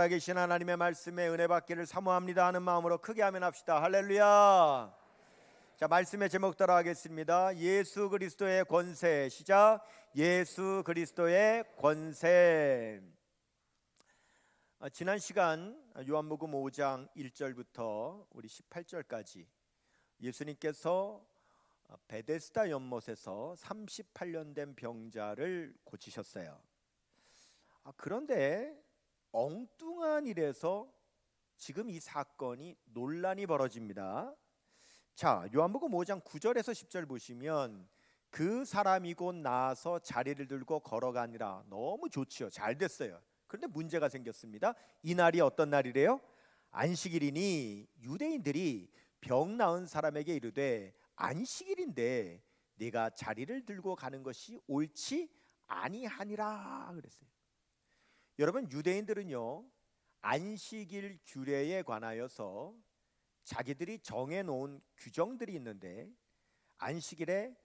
살아계신 하나님의 말씀에 은혜 받기를 사모합니다 하는 마음으로 크게 아멘 합시다. 할렐루야. 자, 말씀의 제목 따라 하겠습니다. 예수 그리스도의 권세. 시작. 예수 그리스도의 권세. 지난 시간 요한복음 5장 1절부터 우리 18절까지 예수님께서 베데스다 연못에서 38년 된 병자를 고치셨어요. 그런데 엉뚱한 일에서 지금 이 사건이 논란이 벌어집니다. 자, 요한복음 5장 9절에서 10절 보시면 그 사람이 곧 나아서 자리를 들고 걸어가니라. 너무 좋지요. 잘 됐어요. 그런데 문제가 생겼습니다. 이 날이 어떤 날이래요? 안식일이니 유대인들이 병 나은 사람에게 이르되 안식일인데 네가 자리를 들고 가는 것이 옳지 아니하니라 그랬어요. 여러분, 유대인들은요 안식일 규례에 관하여서 자기들이 정해놓은 규정들이 있는데 안식일에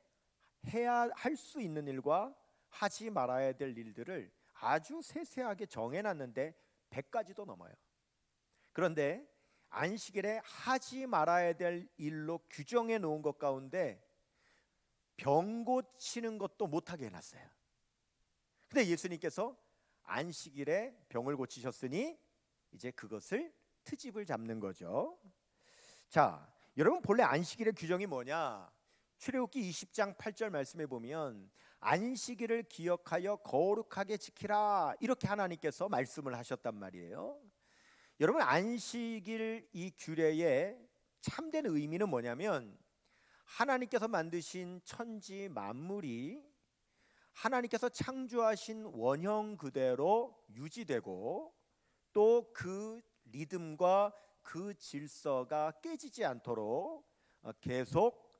해야 할 수 있는 일과 하지 말아야 될 일들을 아주 세세하게 정해놨는데 100가지도 넘어요. 그런데 안식일에 하지 말아야 될 일로 규정해 놓은 것 가운데 병 고치는 것도 못하게 해놨어요. 근데 예수님께서 안식일에 병을 고치셨으니 이제 그것을 트집을 잡는 거죠. 자, 여러분, 본래 안식일의 규정이 뭐냐? 출애굽기 20장 8절 말씀에 보면 안식일을 기억하여 거룩하게 지키라, 이렇게 하나님께서 말씀을 하셨단 말이에요. 여러분, 안식일 이 규례의 참된 의미는 뭐냐면 하나님께서 만드신 천지 만물이 하나님께서 창조하신 원형 그대로 유지되고 또 그 리듬과 그 질서가 깨지지 않도록 계속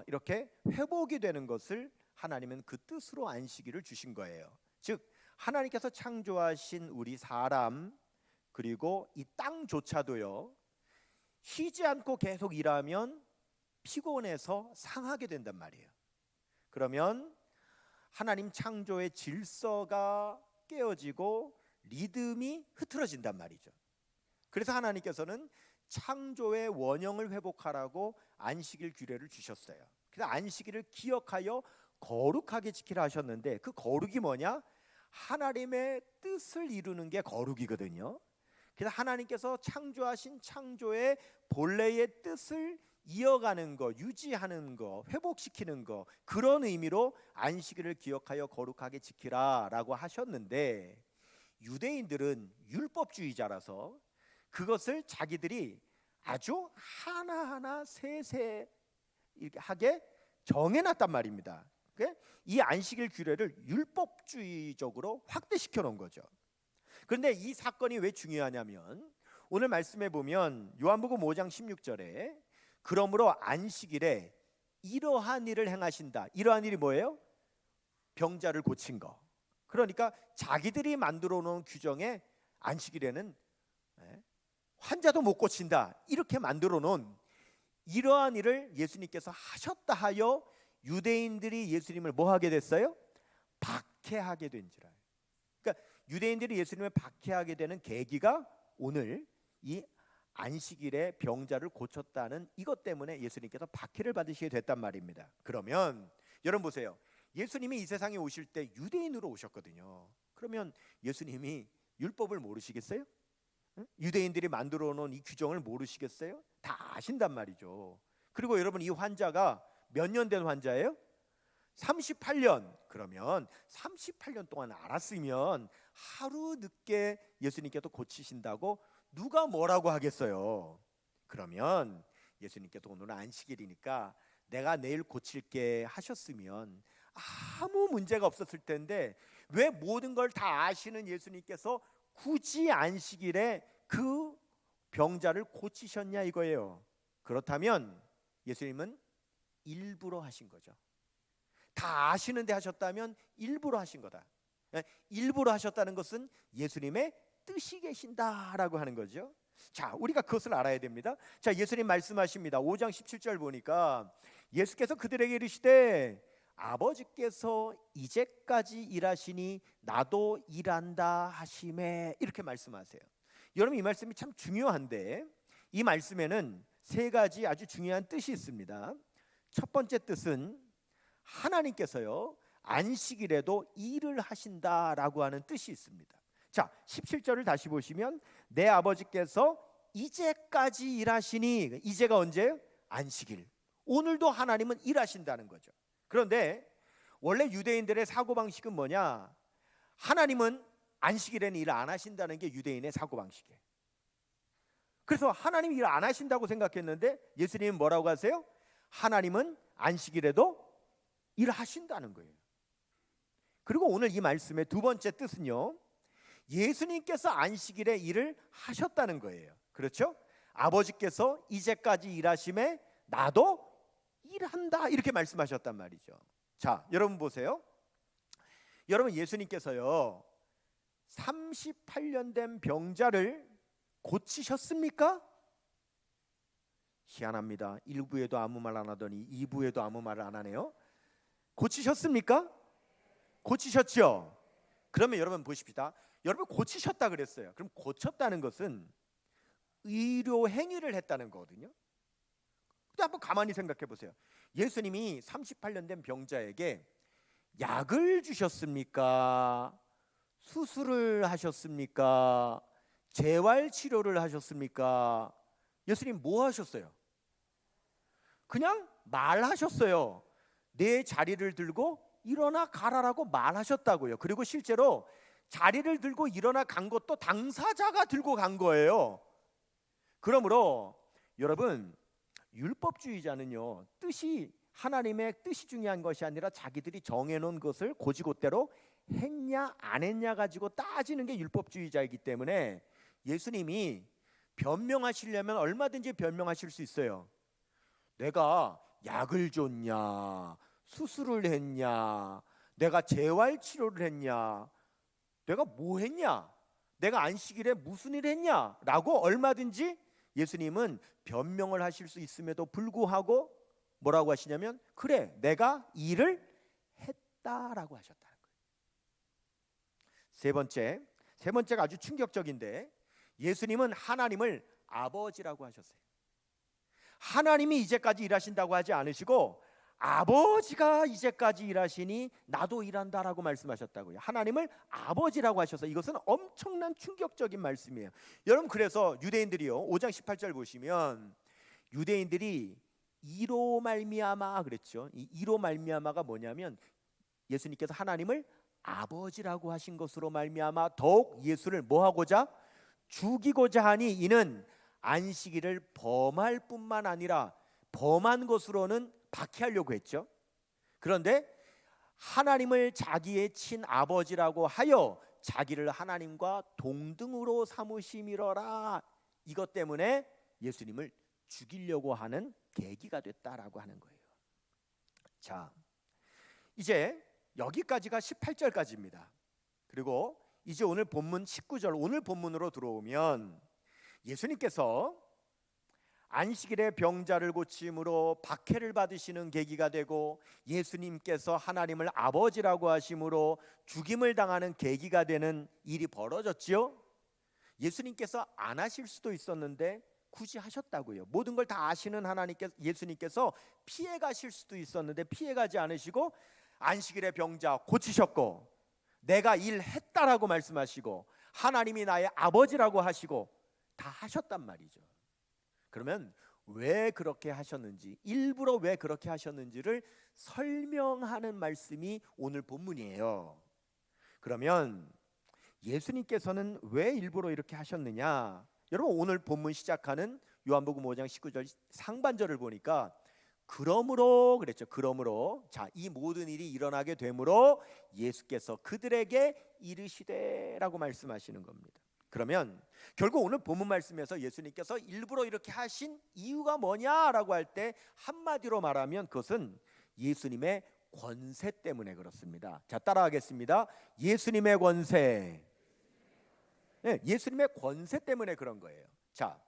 이렇게 회복이 되는 것을 하나님은 그 뜻으로 안식일을 주신 거예요. 즉 하나님께서 창조하신 우리 사람 그리고 이 땅조차도요 쉬지 않고 계속 일하면 피곤해서 상하게 된단 말이에요. 그러면 하나님 창조의 질서가 깨어지고 리듬이 흐트러진단 말이죠. 그래서 하나님께서는 창조의 원형을 회복하라고 안식일 규례를 주셨어요. 그래서 안식일을 기억하여 거룩하게 지키라 하셨는데 그 거룩이 뭐냐? 하나님의 뜻을 이루는 게 거룩이거든요. 그래서 하나님께서 창조하신 창조의 본래의 뜻을 이어가는 거, 유지하는 거, 회복시키는 거, 그런 의미로 안식일을 기억하여 거룩하게 지키라라고 하셨는데 유대인들은 율법주의자라서 그것을 자기들이 아주 하나하나 세세하게 정해놨단 말입니다. 이 안식일 규례를 율법주의적으로 확대시켜 놓은 거죠. 그런데 이 사건이 왜 중요하냐면 오늘 말씀해 보면 요한복음 5장 16절에 그러므로 안식일에 이러한 일을 행하신다. 이러한 일이 뭐예요? 병자를 고친 거. 그러니까 자기들이 만들어 놓은 규정에 안식일에는 환자도 못 고친다, 이렇게 만들어 놓은 이러한 일을 예수님께서 하셨다 하여 유대인들이 예수님을 뭐 하게 됐어요? 박해하게 된지라. 그러니까 유대인들이 예수님을 박해하게 되는 계기가 오늘 이 안식일에 병자를 고쳤다는 이것 때문에 예수님께서 박해를 받으시게 됐단 말입니다. 그러면 여러분 보세요. 예수님이 이 세상에 오실 때 유대인으로 오셨거든요. 그러면 예수님이 율법을 모르시겠어요? 유대인들이 만들어 놓은 이 규정을 모르시겠어요? 다 아신단 말이죠. 그리고 여러분, 이 환자가 몇 년 된 환자예요? 38년. 그러면 38년 동안 알았으면 하루 늦게 예수님께서 고치신다고 누가 뭐라고 하겠어요? 그러면 예수님께서 오늘은 안식일이니까 내가 내일 고칠게 하셨으면 아무 문제가 없었을 텐데 왜 모든 걸 다 아시는 예수님께서 굳이 안식일에 그 병자를 고치셨냐 이거예요. 그렇다면 예수님은 일부러 하신 거죠. 다 아시는데 하셨다면 일부러 하신 거다. 일부러 하셨다는 것은 예수님의 뜻이 계신다라고 하는 거죠. 자, 우리가 그것을 알아야 됩니다. 자, 예수님 말씀하십니다. 5장 17절 보니까 예수께서 그들에게 이르시되 아버지께서 이제까지 일하시니 나도 일한다 하시매, 이렇게 말씀하세요. 여러분 이 말씀이 참 중요한데 이 말씀에는 세 가지 아주 중요한 뜻이 있습니다. 첫 번째 뜻은 하나님께서요 안식일에도 일을 하신다라고 하는 뜻이 있습니다. 자, 17절을 다시 보시면 내 아버지께서 이제까지 일하시니, 이제가 언제예요? 안식일. 오늘도 하나님은 일하신다는 거죠. 그런데 원래 유대인들의 사고방식은 뭐냐? 하나님은 안식일에는 일 안 하신다는 게 유대인의 사고방식이에요. 그래서 하나님이 일 안 하신다고 생각했는데 예수님은 뭐라고 하세요? 하나님은 안식일에도 일하신다는 거예요. 그리고 오늘 이 말씀의 두 번째 뜻은요, 예수님께서 안식일에 일을 하셨다는 거예요. 그렇죠? 아버지께서 이제까지 일하심에 나도 일한다 이렇게 말씀하셨단 말이죠. 자, 여러분 보세요. 여러분 예수님께서요 38년 된 병자를 고치셨습니까? 희한합니다. 1부에도 아무 말 안 하더니 2부에도 아무 말을 안 하네요. 고치셨습니까? 고치셨죠? 그러면 여러분 보십시다. 여러분 고치셨다 그랬어요. 그럼 고쳤다는 것은 의료 행위를 했다는 거거든요. 근데 한번 가만히 생각해 보세요. 예수님이 38년 된 병자에게 약을 주셨습니까? 수술을 하셨습니까? 재활 치료를 하셨습니까? 예수님 뭐 하셨어요? 그냥 말하셨어요. 내 자리를 들고 일어나 가라라고 말하셨다고요. 그리고 실제로 자리를 들고 일어나 간 것도 당사자가 들고 간 거예요. 그러므로 여러분 율법주의자는요 뜻이 하나님의 뜻이 중요한 것이 아니라 자기들이 정해놓은 것을 곧이곧대로 했냐 안 했냐 가지고 따지는 게 율법주의자이기 때문에 예수님이 변명하시려면 얼마든지 변명하실 수 있어요. 내가 약을 줬냐, 수술을 했냐, 내가 재활치료를 했냐, 내가 뭐 했냐, 내가 안식일에 무슨 일 했냐 라고 얼마든지 예수님은 변명을 하실 수 있음에도 불구하고 뭐라고 하시냐면 그래 내가 일을 했다라고 하셨다는 거예요. 세 번째가 아주 충격적인데 예수님은 하나님을 아버지라고 하셨어요. 하나님이 이제까지 일하신다고 하지 않으시고 아버지가 이제까지 일하시니 나도 일한다라고 말씀하셨다고요. 하나님을 아버지라고 하셔서 이것은 엄청난 충격적인 말씀이에요. 여러분 그래서 유대인들이요 5장 18절 보시면 유대인들이 이로 말미암아 그랬죠. 이 이로 말미암아가 뭐냐면 예수님께서 하나님을 아버지라고 하신 것으로 말미암아 더욱 예수를 뭐하고자 죽이고자 하니 이는 안식일을 범할 뿐만 아니라 범한 것으로는 박해하려고 했죠. 그런데 하나님을 자기의 친아버지라고 하여 자기를 하나님과 동등으로 삼으심이러라. 이것 때문에 예수님을 죽이려고 하는 계기가 됐다라고 하는 거예요. 자, 이제 여기까지가 18절까지입니다. 그리고 이제 오늘 본문 19절 오늘 본문으로 들어오면 예수님께서 안식일에 병자를 고침으로 박해를 받으시는 계기가 되고 예수님께서 하나님을 아버지라고 하심으로 죽임을 당하는 계기가 되는 일이 벌어졌지요. 예수님께서 안 하실 수도 있었는데 굳이 하셨다고요. 모든 걸 다 아시는 하나님께서 예수님께서 피해 가실 수도 있었는데 피해 가지 않으시고 안식일에 병자 고치셨고 내가 일했다라고 말씀하시고 하나님이 나의 아버지라고 하시고 다 하셨단 말이죠. 그러면 왜 그렇게 하셨는지 일부러 왜 그렇게 하셨는지를 설명하는 말씀이 오늘 본문이에요. 그러면 예수님께서는 왜 일부러 이렇게 하셨느냐? 여러분 오늘 본문 시작하는 요한복음 5장 19절 상반절을 보니까 그러므로 그랬죠. 그러므로 자, 이 모든 일이 일어나게 되므로 예수께서 그들에게 이르시되라고 말씀하시는 겁니다. 그러면 결국 오늘 본문 말씀에서 예수님께서 일부러 이렇게 하신 이유가 뭐냐라고 할 때 한마디로 말하면 그것은 예수님의 권세 때문에 그렇습니다. 자, 따라하겠습니다. 예수님의 권세. 네, 예수님의 권세 때문에 그런 거예요. 자,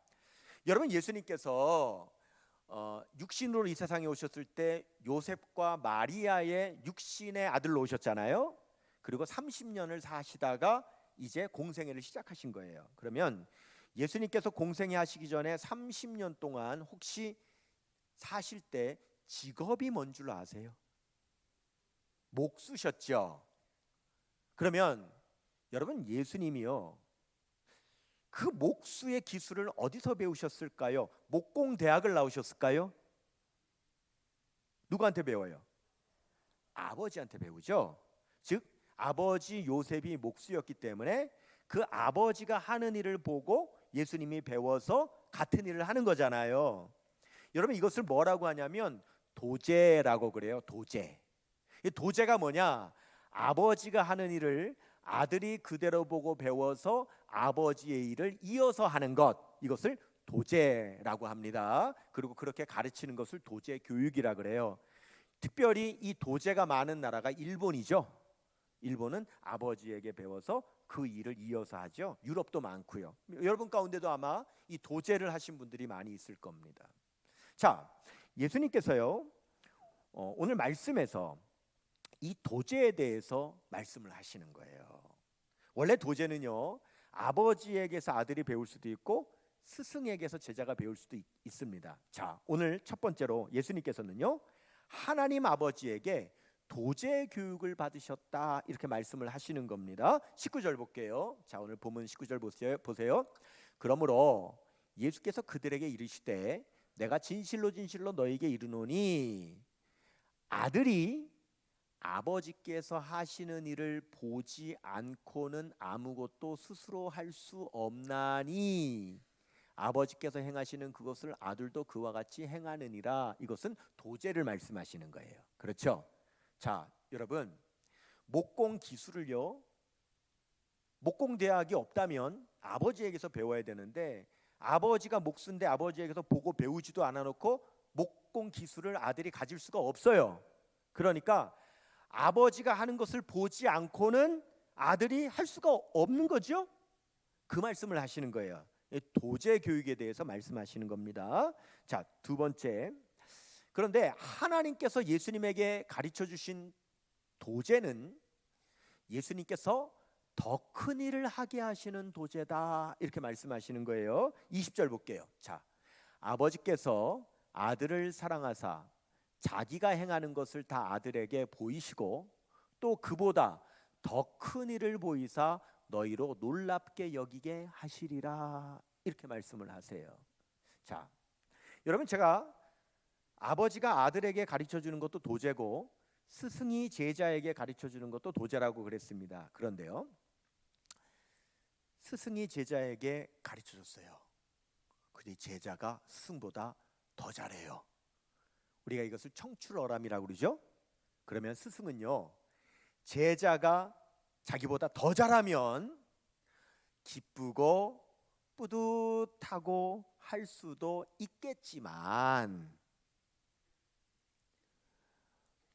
여러분 예수님께서 육신으로 이 세상에 오셨을 때 요셉과 마리아의 육신의 아들로 오셨잖아요. 그리고 30년을 사시다가 이제 공생애를 시작하신 거예요. 그러면 예수님께서 공생애 하시기 전에 30년 동안 혹시 사실 때 직업이 뭔 줄 아세요? 목수셨죠? 그러면 여러분, 예수님이요, 그 목수의 기술을 어디서 배우셨을까요? 목공대학을 나오셨을까요? 누구한테 배워요? 아버지한테 배우죠. 즉 아버지 요셉이 목수였기 때문에 그 아버지가 하는 일을 보고 예수님이 배워서 같은 일을 하는 거잖아요. 여러분, 이것을 뭐라고 하냐면 도제라고 그래요. 도제. 이 도제가 뭐냐? 아버지가 하는 일을 아들이 그대로 보고 배워서 아버지의 일을 이어서 하는 것, 이것을 도제라고 합니다. 그리고 그렇게 가르치는 것을 도제 교육이라 그래요. 특별히 이 도제가 많은 나라가 일본이죠. 일본은 아버지에게 배워서 그 일을 이어서 하죠. 유럽도 많고요. 여러분 가운데도 아마 이 도제를 하신 분들이 많이 있을 겁니다. 자, 예수님께서요, 오늘 말씀에서 이 도제에 대해서 말씀을 하시는 거예요. 원래 도제는요, 아버지에게서 아들이 배울 수도 있고 스승에게서 제자가 배울 수도 있습니다. 자, 오늘 첫 번째로 예수님께서는요, 하나님 아버지에게 도제 교육을 받으셨다, 이렇게 말씀을 하시는 겁니다. 19절 볼게요. 자, 오늘 본문 19절 보세요. 그러므로 예수께서 그들에게 이르시되 내가 진실로 진실로 너희에게 이르노니 아들이 아버지께서 하시는 일을 보지 않고는 아무것도 스스로 할 수 없나니 아버지께서 행하시는 그것을 아들도 그와 같이 행하느니라. 이것은 도제를 말씀하시는 거예요. 그렇죠? 자, 여러분, 목공 기술을요, 목공 대학이 없다면 아버지에게서 배워야 되는데 아버지가 목수인데 아버지에게서 보고 배우지도 않아 놓고 목공 기술을 아들이 가질 수가 없어요. 그러니까 아버지가 하는 것을 보지 않고는 아들이 할 수가 없는 거죠. 그 말씀을 하시는 거예요. 도제 교육에 대해서 말씀하시는 겁니다. 자, 두 번째. 그런데 하나님께서 예수님에게 가르쳐 주신 도제는 예수님께서 더 큰 일을 하게 하시는 도제다, 이렇게 말씀하시는 거예요. 20절 볼게요. 자, 아버지께서 아들을 사랑하사 자기가 행하는 것을 다 아들에게 보이시고 또 그보다 더 큰 일을 보이사 너희로 놀랍게 여기게 하시리라, 이렇게 말씀을 하세요. 자, 여러분, 제가 아버지가 아들에게 가르쳐 주는 것도 도제고 스승이 제자에게 가르쳐 주는 것도 도제라고 그랬습니다. 그런데요, 스승이 제자에게 가르쳐 줬어요. 근데 제자가 스승보다 더 잘해요. 우리가 이것을 청출어람이라고 그러죠. 그러면 스승은요, 제자가 자기보다 더 잘하면 기쁘고 뿌듯하고 할 수도 있겠지만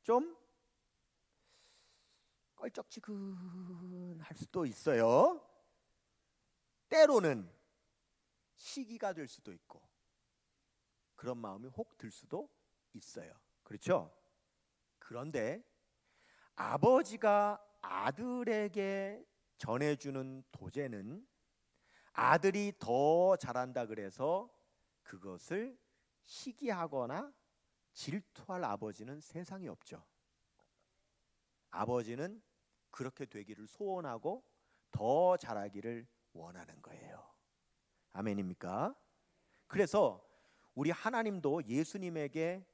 좀 껄쩍지근할 수도 있어요. 때로는 시기가 될 수도 있고 그런 마음이 혹 들 수도 있어요. 그렇죠? 그런데 아버지가 아들에게 전해주는 도제는 아들이 더 잘한다 그래서 그것을 시기하거나 질투할 아버지는 세상에 없죠. 아버지는 그렇게 되기를 소원하고 더 잘하기를 원하는 거예요. 아멘입니까? 그래서 우리 하나님도 예수님에게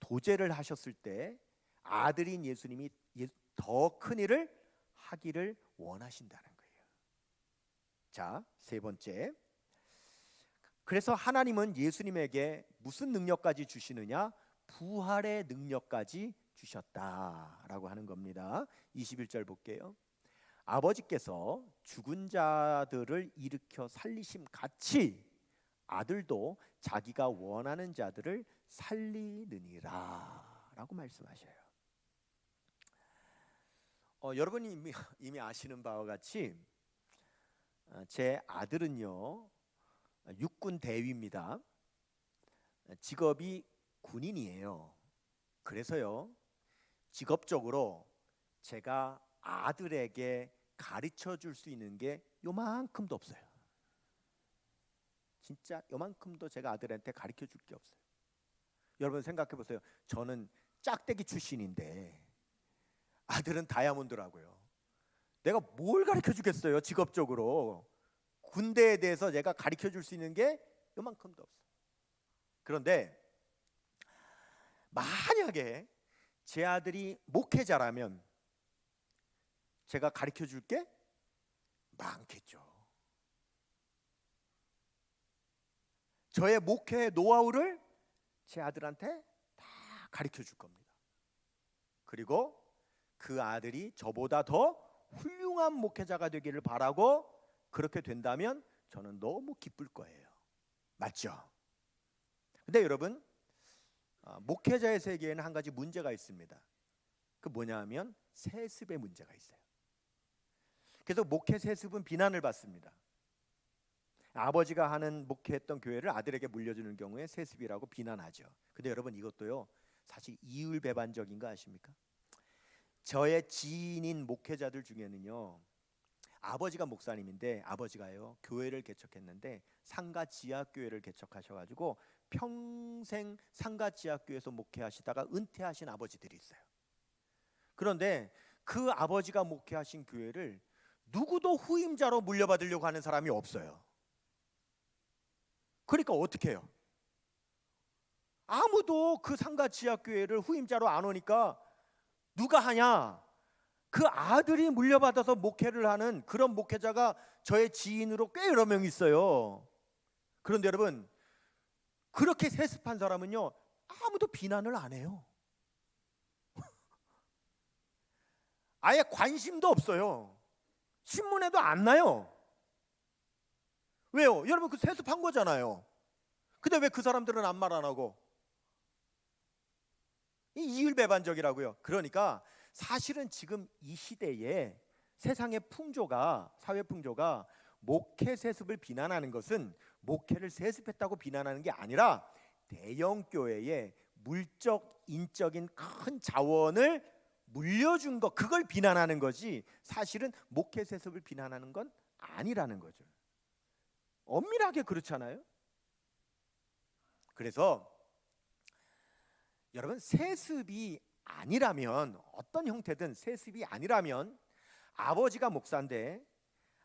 도제를 하셨을 때 아들인 예수님이 더 큰 일을 하기를 원하신다는 거예요. 자, 세 번째. 그래서 하나님은 예수님에게 무슨 능력까지 주시느냐? 부활의 능력까지 주셨다라고 하는 겁니다. 21절 볼게요. 아버지께서 죽은 자들을 일으켜 살리심 같이 아들도 자기가 원하는 자들을 살리느니라 라고 말씀하셔요. 여러분이 이미 아시는 바와 같이 제 아들은요, 육군 대위입니다. 직업이 군인이에요. 그래서요, 직업적으로 제가 아들에게 가르쳐 줄 수 있는 게 요만큼도 없어요. 진짜 요만큼도 제가 아들한테 가르쳐 줄 게 없어요. 여러분 생각해 보세요. 저는 짝대기 출신인데 아들은 다이아몬드라고요. 내가 뭘 가르쳐 주겠어요? 직업적으로 군대에 대해서 제가 가르쳐 줄 수 있는 게 요만큼도 없어요. 그런데 만약에 제 아들이 목회자라면 제가 가르쳐 줄 게 많겠죠. 저의 목회 노하우를 제 아들한테 다 가르쳐 줄 겁니다. 그리고 그 아들이 저보다 더 훌륭한 목회자가 되기를 바라고 그렇게 된다면 저는 너무 기쁠 거예요. 맞죠? 근데 여러분, 목회자의 세계에는 한 가지 문제가 있습니다. 그 뭐냐 하면 세습의 문제가 있어요. 그래서 목회 세습은 비난을 받습니다. 아버지가 하는 목회했던 교회를 아들에게 물려주는 경우에 세습이라고 비난하죠. 근데 여러분 이것도요 사실 이율배반적인 거 아십니까? 저의 지인인 목회자들 중에는요 아버지가 목사님인데 아버지가요 교회를 개척했는데 상가 지하교회를 개척하셔가지고 평생 상가 지하교회에서 목회하시다가 은퇴하신 아버지들이 있어요. 그런데 그 아버지가 목회하신 교회를 누구도 후임자로 물려받으려고 하는 사람이 없어요. 그러니까 어떻게 해요? 아무도 그 상가 지하교회를 후임자로 안 오니까 누가 하냐? 그 아들이 물려받아서 목회를 하는 그런 목회자가 저의 지인으로 꽤 여러 명 있어요. 그런데 여러분 그렇게 세습한 사람은요 아무도 비난을 안 해요. 아예 관심도 없어요. 신문에도 안 나요. 왜요? 여러분 그 세습한 거잖아요. 근데 왜 그 사람들은 아무 말 안 하고? 이율배반적이라고요. 그러니까 사실은 지금 이 시대에 세상의 풍조가 사회 풍조가 목회 세습을 비난하는 것은 목회를 세습했다고 비난하는 게 아니라 대형 교회에 물적 인적인 큰 자원을 물려준 것 그걸 비난하는 거지 사실은 목회 세습을 비난하는 건 아니라는 거죠. 엄밀하게 그렇잖아요. 그래서 여러분 세습이 아니라면 어떤 형태든 세습이 아니라면 아버지가 목사인데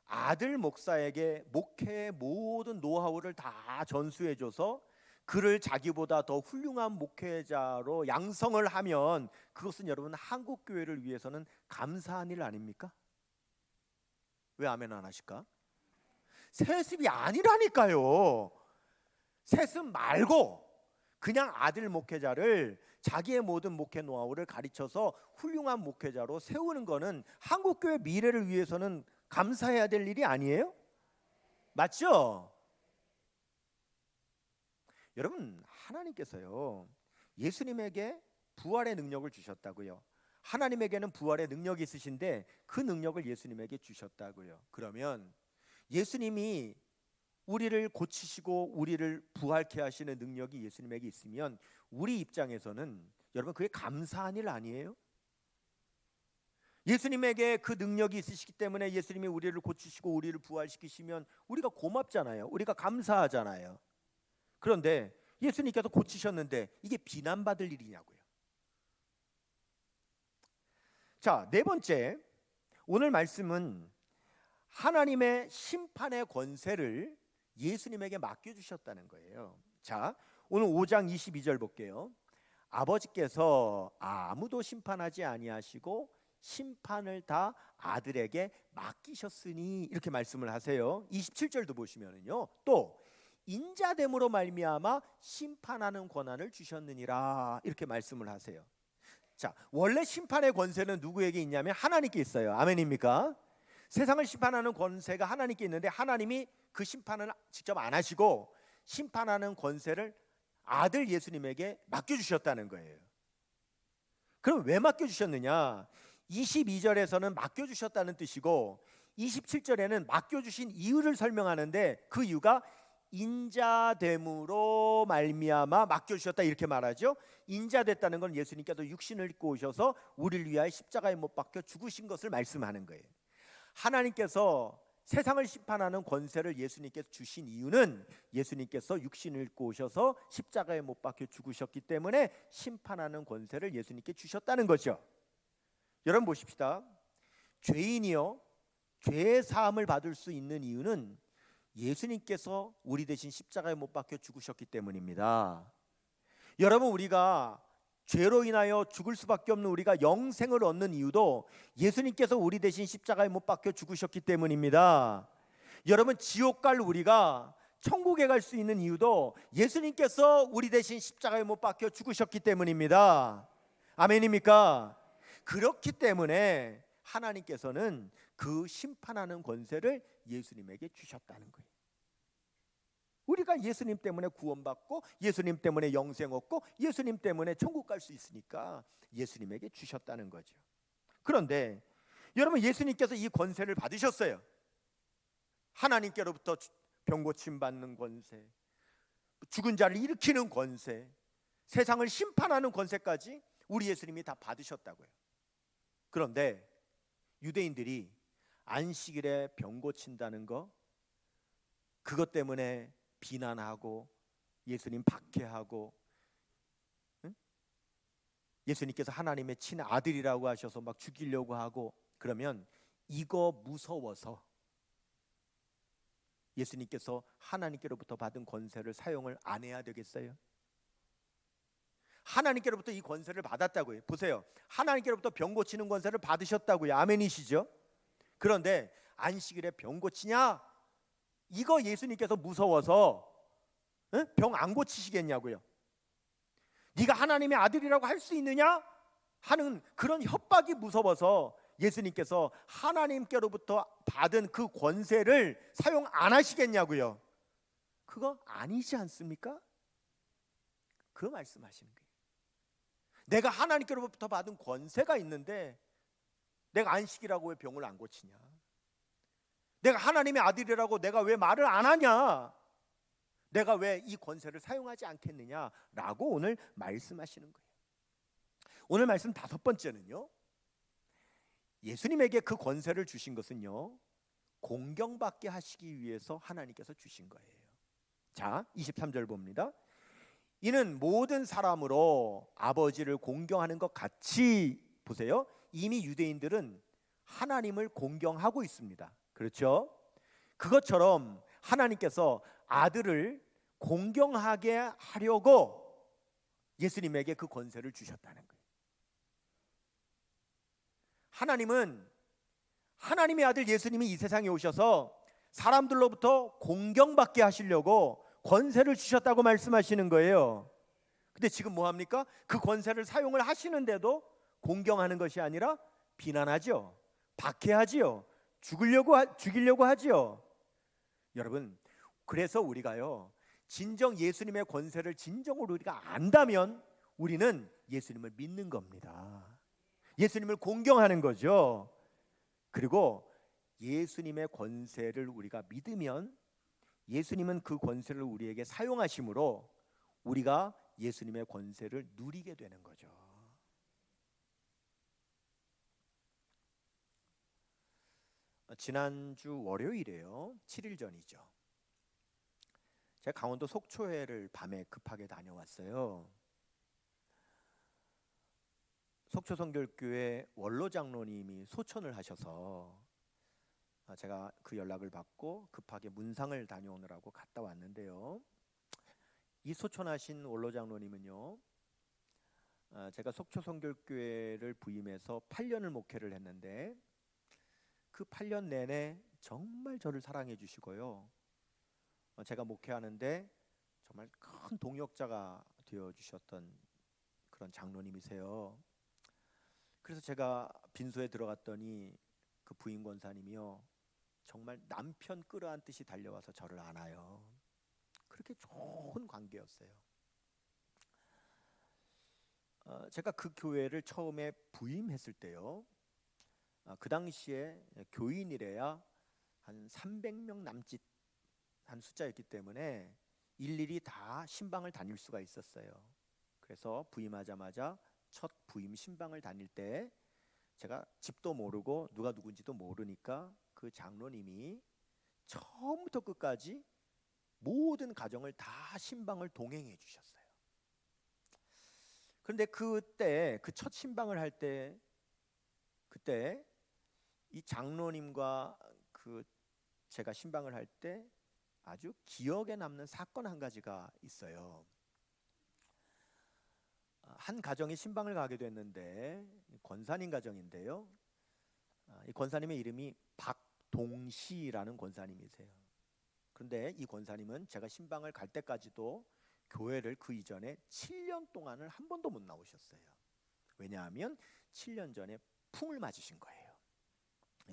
아들 목사에게 목회의 모든 노하우를 다 전수해줘서 그를 자기보다 더 훌륭한 목회자로 양성을 하면 그것은 여러분 한국 교회를 위해서는 감사한 일 아닙니까? 왜 아멘 안 하실까? 세습이 아니라니까요. 세습 말고 그냥 아들 목회자를 자기의 모든 목회 노하우를 가르쳐서 훌륭한 목회자로 세우는 거는 한국교회 미래를 위해서는 감사해야 될 일이 아니에요? 맞죠? 여러분 하나님께서요 예수님에게 부활의 능력을 주셨다고요. 하나님에게는 부활의 능력이 있으신데 그 능력을 예수님에게 주셨다고요. 그러면 예수님이 우리를 고치시고 우리를 부활케 하시는 능력이 예수님에게 있으면 우리 입장에서는 여러분 그게 감사한 일 아니에요? 예수님에게 그 능력이 있으시기 때문에 예수님이 우리를 고치시고 우리를 부활시키시면 우리가 고맙잖아요. 우리가 감사하잖아요. 그런데 예수님께서 고치셨는데 이게 비난받을 일이냐고요. 자, 네 번째 오늘 말씀은 하나님의 심판의 권세를 예수님에게 맡겨주셨다는 거예요. 자, 오늘 5장 22절 볼게요. 아버지께서 아무도 심판하지 아니하시고 심판을 다 아들에게 맡기셨으니 이렇게 말씀을 하세요. 27절도 보시면은요. 또 인자됨으로 말미암아 심판하는 권한을 주셨느니라 이렇게 말씀을 하세요. 자, 원래 심판의 권세는 누구에게 있냐면 하나님께 있어요. 아멘입니까? 세상을 심판하는 권세가 하나님께 있는데 하나님이 그 심판을 직접 안 하시고 심판하는 권세를 아들 예수님에게 맡겨주셨다는 거예요. 그럼 왜 맡겨주셨느냐? 22절에서는 맡겨주셨다는 뜻이고 27절에는 맡겨주신 이유를 설명하는데 그 이유가 인자됨으로 말미암아 맡겨주셨다 이렇게 말하죠. 인자됐다는 건 예수님께서 육신을 입고 오셔서 우리를 위하여 십자가에 못 박혀 죽으신 것을 말씀하는 거예요. 하나님께서 세상을 심판하는 권세를 예수님께서 주신 이유는 예수님께서 육신을 입고 오셔서 십자가에 못 박혀 죽으셨기 때문에 심판하는 권세를 예수님께 주셨다는 거죠. 여러분 보십시다. 죄인이요 죄의 사함을 받을 수 있는 이유는 예수님께서 우리 대신 십자가에 못 박혀 죽으셨기 때문입니다. 여러분, 우리가 죄로 인하여 죽을 수밖에 없는 우리가 영생을 얻는 이유도 예수님께서 우리 대신 십자가에 못 박혀 죽으셨기 때문입니다. 여러분, 지옥 갈 우리가 천국에 갈 수 있는 이유도 예수님께서 우리 대신 십자가에 못 박혀 죽으셨기 때문입니다. 아멘입니까? 그렇기 때문에 하나님께서는 그 심판하는 권세를 예수님에게 주셨다는 거예요. 우리가 예수님 때문에 구원받고 예수님 때문에 영생 얻고 예수님 때문에 천국 갈 수 있으니까 예수님에게 주셨다는 거죠. 그런데 여러분, 예수님께서 이 권세를 받으셨어요. 하나님께로부터 병 고침 받는 권세, 죽은 자를 일으키는 권세, 세상을 심판하는 권세까지 우리 예수님이 다 받으셨다고요. 그런데 유대인들이 안식일에 병 고친다는 거, 그것 때문에 비난하고 예수님 박해하고, 응? 예수님께서 하나님의 친아들이라고 하셔서 막 죽이려고 하고, 그러면 이거 무서워서 예수님께서 하나님께로부터 받은 권세를 사용을 안 해야 되겠어요? 하나님께로부터 이 권세를 받았다고요. 보세요, 하나님께로부터 병 고치는 권세를 받으셨다고요. 아멘이시죠? 그런데 안식일에 병 고치냐? 이거 예수님께서 무서워서 병 안 고치시겠냐고요. 네가 하나님의 아들이라고 할 수 있느냐 하는 그런 협박이 무서워서 예수님께서 하나님께로부터 받은 그 권세를 사용 안 하시겠냐고요. 그거 아니지 않습니까? 그 말씀하시는 거예요. 내가 하나님께로부터 받은 권세가 있는데 내가 안식이라고 왜 병을 안 고치냐? 내가 하나님의 아들이라고 내가 왜 말을 안 하냐? 내가 왜 이 권세를 사용하지 않겠느냐라고 오늘 말씀하시는 거예요. 오늘 말씀 5번째는요, 예수님에게 그 권세를 주신 것은요, 공경받게 하시기 위해서 하나님께서 주신 거예요. 자, 23절 봅니다. 이는 모든 사람으로 아버지를 공경하는 것 같이, 보세요, 이미 유대인들은 하나님을 공경하고 있습니다. 그렇죠? 그것처럼 하나님께서 아들을 공경하게 하려고 예수님에게 그 권세를 주셨다는 거예요. 하나님은 하나님의 아들 예수님이 이 세상에 오셔서 사람들로부터 공경받게 하시려고 권세를 주셨다고 말씀하시는 거예요. 근데 지금 뭐 합니까? 그 권세를 사용을 하시는데도 공경하는 것이 아니라 비난하죠. 박해하지요. 죽이려고 하지요. 여러분, 그래서 우리가요, 진정 예수님의 권세를 진정으로 우리가 안다면 우리는 예수님을 믿는 겁니다. 예수님을 공경하는 거죠. 그리고 예수님의 권세를 우리가 믿으면 예수님은 그 권세를 우리에게 사용하심으로 우리가 예수님의 권세를 누리게 되는 거죠. 지난주 월요일에요, 7일 전이죠. 제가 강원도 속초회를 밤에 급하게 다녀왔어요. 속초 성결교회 원로 장로님이 소천을 하셔서 제가 그 연락을 받고 급하게 문상을 다녀오느라고 갔다 왔는데요. 이 소천하신 원로 장로님은요, 제가 속초 성결교회를 부임해서 8년을 목회를 했는데 그 8년 내내 정말 저를 사랑해 주시고요, 제가 목회하는데 정말 큰 동역자가 되어 주셨던 그런 장로님이세요. 그래서 제가 빈소에 들어갔더니 그 부인 권사님이요, 정말 남편 끌어안듯이 달려와서 저를 안아요. 그렇게 좋은 관계였어요. 제가 그 교회를 처음에 부임했을 때요, 그 당시에 교인이래야 한 300명 남짓 한 숫자였기 때문에 일일이 다 신방을 다닐 수가 있었어요. 그래서 부임하자마자 첫 부임 신방을 다닐 때 제가 집도 모르고 누가 누군지도 모르니까 그 장로님이 처음부터 끝까지 모든 과정을 다 신방을 동행해 주셨어요. 그런데 그때 그 첫 신방을 할 때 그때 이 장로님과 그 제가 신방을 할 때 아주 기억에 남는 사건 한 가지가 있어요. 한 가정이 신방을 가게 됐는데 권사님 가정인데요. 이 권사님의 이름이 박동시라는 권사님이세요. 그런데 이 권사님은 제가 신방을 갈 때까지도 교회를 그 이전에 7년 동안을 한 번도 못 나오셨어요. 왜냐하면 7년 전에 풍을 맞으신 거예요.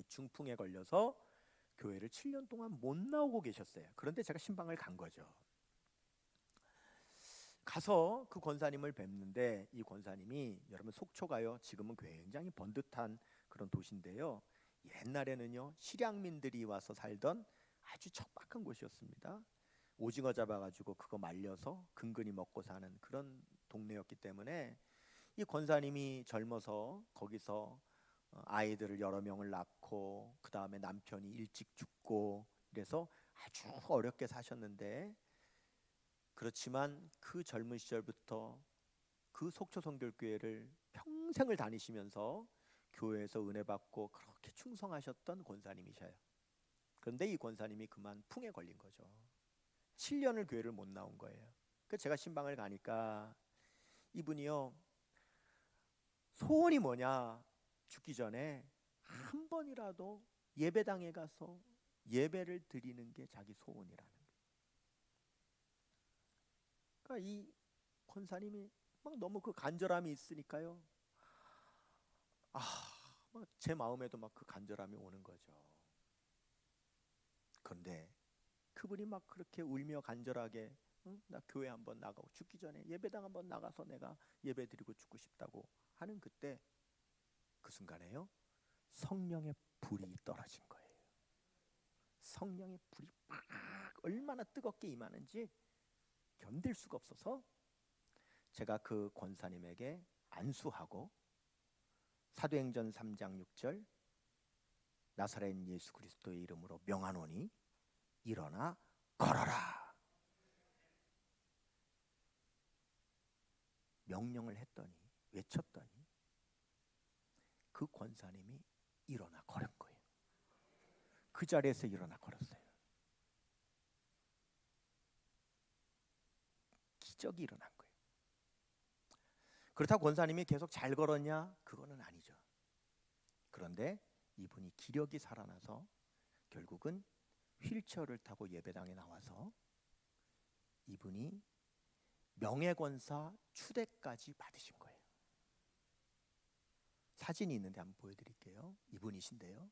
중풍에 걸려서 교회를 7년 동안 못 나오고 계셨어요. 그런데 제가 신방을 간 거죠. 가서 그 권사님을 뵙는데 이 권사님이, 여러분 속초가요 지금은 굉장히 번듯한 그런 도시인데요, 옛날에는요 실향민들이 와서 살던 아주 척박한 곳이었습니다. 오징어 잡아가지고 그거 말려서 근근히 먹고 사는 그런 동네였기 때문에 이 권사님이 젊어서 거기서 아이들을 여러 명을 낳고 그 다음에 남편이 일찍 죽고 이래서 아주 어렵게 사셨는데, 그렇지만 그 젊은 시절부터 그 속초 성결교회를 평생을 다니시면서 교회에서 은혜 받고 그렇게 충성하셨던 권사님이셔요. 그런데 이 권사님이 그만 풍에 걸린 거죠. 7년을 교회를 못 나온 거예요. 그 제가 신방을 가니까 이분이요, 소원이 뭐냐, 죽기 전에 한 번이라도 예배당에 가서 예배를 드리는 게 자기 소원이라는 거예요. 그러니까 이 권사님이 막 너무 그 간절함이 있으니까요, 제 마음에도 막 그 간절함이 오는 거죠. 그런데 그분이 막 그렇게 울며 간절하게 나 교회 한번 나가고 죽기 전에 예배당 한번 나가서 내가 예배 드리고 죽고 싶다고 하는 그때, 그 순간에요 성령의 불이 떨어진 거예요. 성령의 불이 막 얼마나 뜨겁게 임하는지 견딜 수가 없어서 제가 그 권사님에게 안수하고 사도행전 3장 6절 나사렛 예수 그리스도의 이름으로 명하노니 일어나 걸어라 명령을 했더니, 외쳤더니 그 권사님이 일어나 걸은 거예요. 그 자리에서 일어나 걸었어요. 기적이 일어난 거예요. 그렇다고 권사님이 계속 잘 걸었냐? 그거는 아니죠. 그런데 이분이 기력이 살아나서 결국은 휠체어를 타고 예배당에 나와서 이분이 명예권사 추대까지 받으신 거예요. 사진이 있는데 한번 보여드릴게요. 이분이신데요,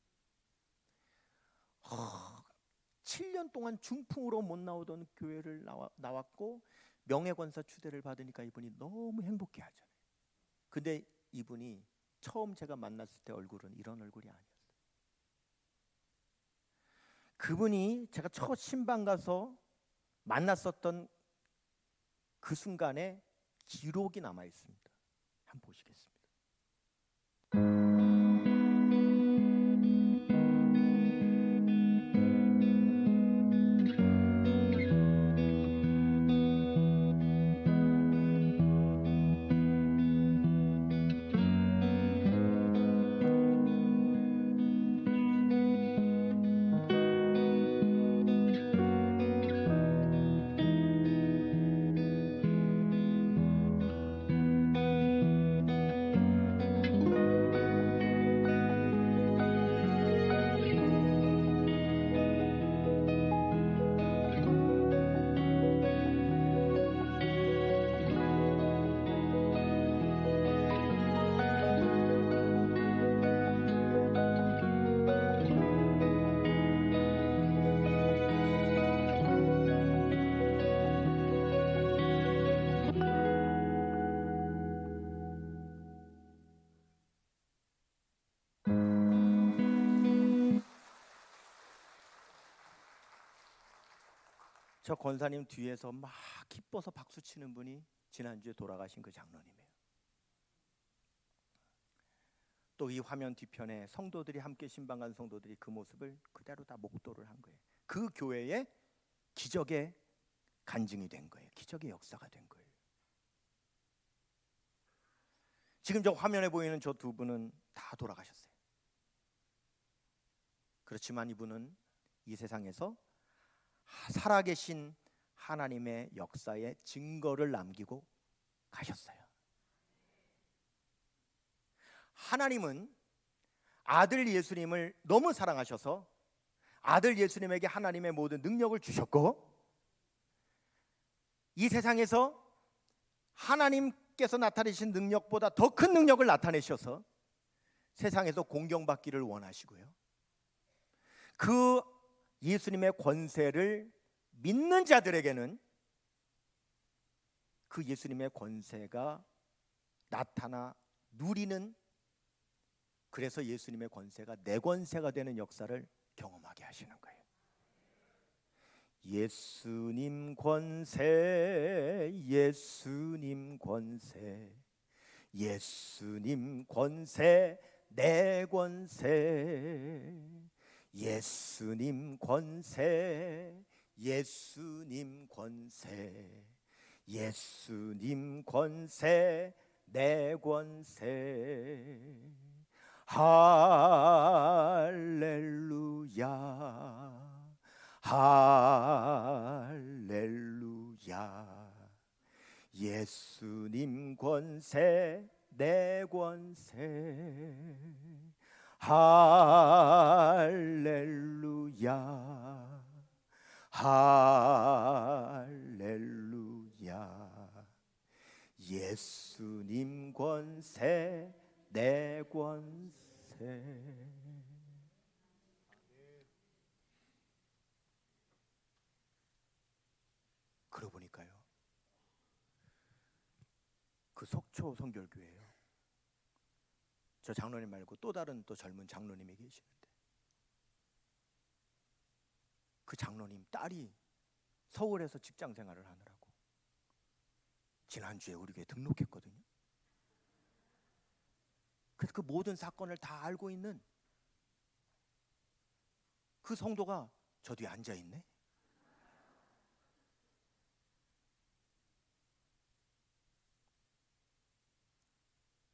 7년 동안 중풍으로 못 나오던 교회를 나왔고 명예권사 추대를 받으니까 이분이 너무 행복해 하잖아요. 근데 이분이 처음 제가 만났을 때 얼굴은 이런 얼굴이 아니었어요. 그분이 제가 첫 신방 가서 만났었던 그 순간에 기록이 남아 있습니다. 한번 보시겠습니다. 저 권사님 뒤에서 막 기뻐서 박수 치는 분이 지난주에 돌아가신 그 장로님이에요. 또 이 화면 뒤편에 성도들이 함께 신방 간 성도들이 그 모습을 그대로 다 목도를 한 거예요. 그 교회의 기적의 간증이 된 거예요. 기적의 역사가 된 거예요. 지금 저 화면에 보이는 저 두 분은 다 돌아가셨어요. 그렇지만 이분은 이 세상에서 살아계신 하나님의 역사의 증거를 남기고 가셨어요. 하나님은 아들 예수님을 너무 사랑하셔서 아들 예수님에게 하나님의 모든 능력을 주셨고, 이 세상에서 하나님께서 나타내신 능력보다 더 큰 능력을 나타내셔서 세상에서 공경받기를 원하시고요, 그 예수님의 권세를 믿는 자들에게는 그 예수님의 권세가 나타나 누리는, 그래서 예수님의 권세가 내 권세가 되는 역사를 경험하게 하시는 거예요. 예수님 권세, 예수님 권세, 예수님 권세, 내 권세, 예수님 권세, 예수님 권세, 예수님 권세, 내 권세. 할렐루야, 할렐루야. 예수님 권세, 내 권세. 할렐루야, 할렐루야. 예수님 권세, 내 권세. 그러고 보니까요, 그 속초 성결교회예요. 저 장로님 말고 또 다른 또 젊은 장로님이 계시는데, 그 장로님 딸이 서울에서 직장 생활을 하느라고 지난주에 우리 교회에 등록했거든요. 그래서 그 모든 사건을 다 알고 있는 그 성도가 저 뒤에 앉아 있네.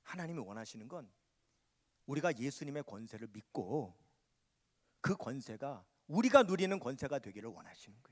하나님이 원하시는 건 우리가 예수님의 권세를 믿고 그 권세가 우리가 누리는 권세가 되기를 원하시는 거예요.